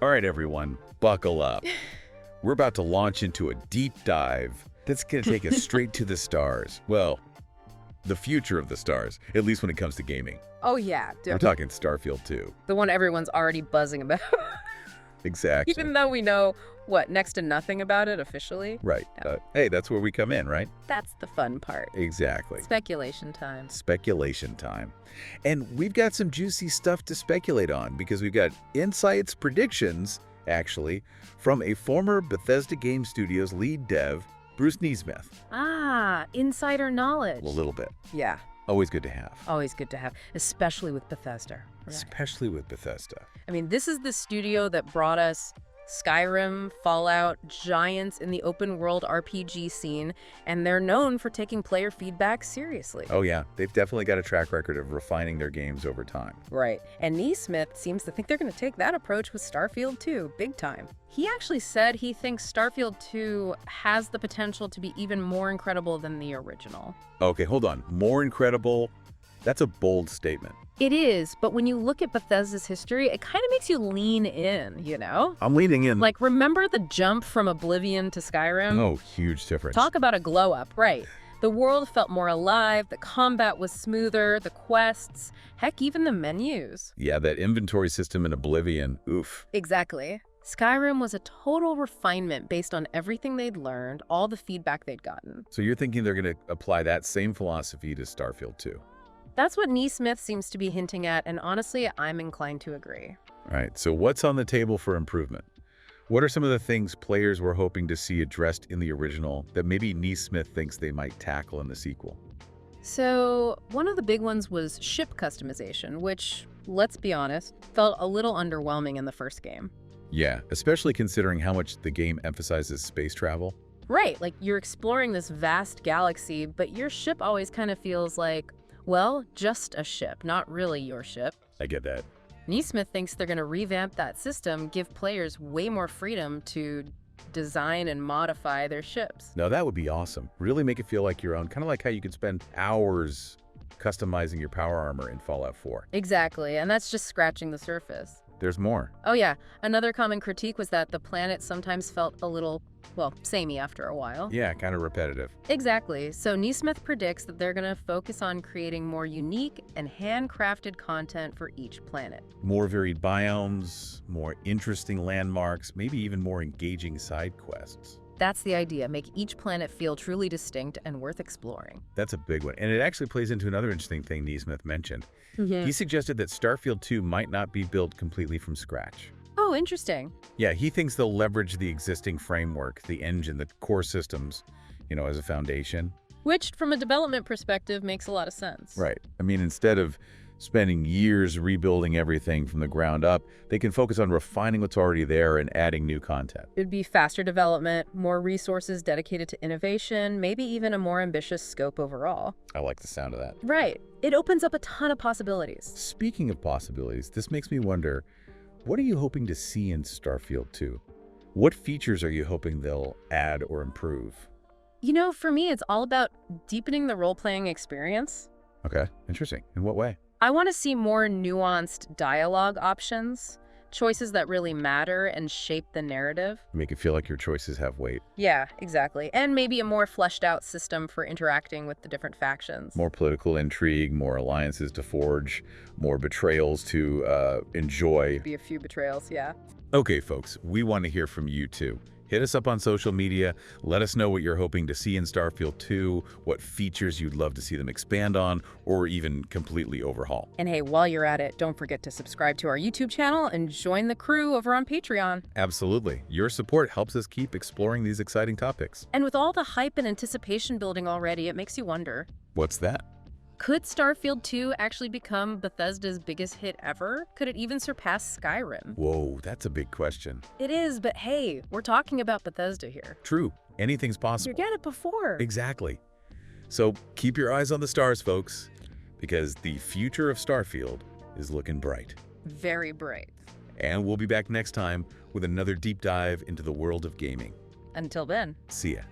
All right, everyone, buckle up. We're about to launch into a deep dive that's going to take us straight to the stars. Well, the future of the stars, at least when it comes to gaming. Oh, yeah. We're talking Starfield 2. The one everyone's already buzzing about. Exactly. Even though we know, next to nothing about it officially. Right. No. Hey, that's where we come in, right? That's the fun part. Exactly. Speculation time. Speculation time. And we've got some juicy stuff to speculate on because we've got insights, predictions, actually, from a former Bethesda Game Studios lead dev, Bruce Nesmith. Ah, insider knowledge. A little bit. Yeah. Always good to have. Always good to have, especially with Bethesda. Right. Especially with Bethesda. I mean, this is the studio that brought us Skyrim, Fallout, giants in the open world RPG scene, and they're known for taking player feedback seriously. Oh yeah, they've definitely got a track record of refining their games over time. Right. And Nesmith seems to think they're going to take that approach with Starfield 2, big time. He actually said he thinks Starfield 2 has the potential to be even more incredible than the original. Okay, hold on. More incredible? That's a bold statement. It is, but when you look at Bethesda's history, it kind of makes you lean in, you know? I'm leaning in. Like, remember the jump from Oblivion to Skyrim? Oh, huge difference. Talk about a glow up, right? The world felt more alive, the combat was smoother, the quests, heck, even the menus. Yeah, that inventory system in Oblivion, oof. Exactly. Skyrim was a total refinement based on everything they'd learned, all the feedback they'd gotten. So you're thinking they're going to apply that same philosophy to Starfield 2? That's what Nesmith seems to be hinting at, and honestly, I'm inclined to agree. All right, so what's on the table for improvement? What are some of the things players were hoping to see addressed in the original that maybe Nesmith thinks they might tackle in the sequel? So, one of the big ones was ship customization, which, let's be honest, felt a little underwhelming in the first game. Yeah, especially considering how much the game emphasizes space travel. Right, like you're exploring this vast galaxy, but your ship always kind of feels like, well, just a ship, not really your ship. I get that. Nesmith thinks they're going to revamp that system, give players way more freedom to design and modify their ships. Now that would be awesome. Really make it feel like your own, kind of like how you could spend hours customizing your power armor in Fallout 4. Exactly, and that's just scratching the surface. There's more. Oh yeah, another common critique was that the planet sometimes felt a little, samey after a while. Yeah, kind of repetitive. Exactly. So Nesmith predicts that they're going to focus on creating more unique and handcrafted content for each planet. More varied biomes, more interesting landmarks, maybe even more engaging side quests. That's the idea, make each planet feel truly distinct and worth exploring. That's a big one. And it actually plays into another interesting thing Nesmith mentioned. He suggested that Starfield 2 might not be built completely from scratch. Oh, interesting. Yeah, he thinks they'll leverage the existing framework, the engine, the core systems, as a foundation. Which, from a development perspective, makes a lot of sense. Right. I mean, instead of spending years rebuilding everything from the ground up, they can focus on refining what's already there and adding new content. It'd be faster development, more resources dedicated to innovation, maybe even a more ambitious scope overall. I like the sound of that. Right. It opens up a ton of possibilities. Speaking of possibilities, this makes me wonder, what are you hoping to see in Starfield 2? What features are you hoping they'll add or improve? For me, it's all about deepening the role-playing experience. Okay, interesting. In what way? I want to see more nuanced dialogue options, choices that really matter and shape the narrative. Make it feel like your choices have weight. Yeah, exactly. And maybe a more fleshed out system for interacting with the different factions. More political intrigue, more alliances to forge, more betrayals to enjoy. Be a few betrayals, yeah. Okay, folks, we want to hear from you too. Hit us up on social media. Let us know what you're hoping to see in Starfield 2, what features you'd love to see them expand on, or even completely overhaul. And hey, while you're at it, don't forget to subscribe to our YouTube channel and join the crew over on Patreon. Absolutely. Your support helps us keep exploring these exciting topics. And with all the hype and anticipation building already, it makes you wonder, What's that? could Starfield 2 actually become Bethesda's biggest hit ever? Could it even surpass Skyrim? Whoa, that's a big question. It is, but hey, we're talking about Bethesda here. True. Anything's possible. You get it before. Exactly. So keep your eyes on the stars, folks, because the future of Starfield is looking bright. Very bright. And we'll be back next time with another deep dive into the world of gaming. Until then. See ya.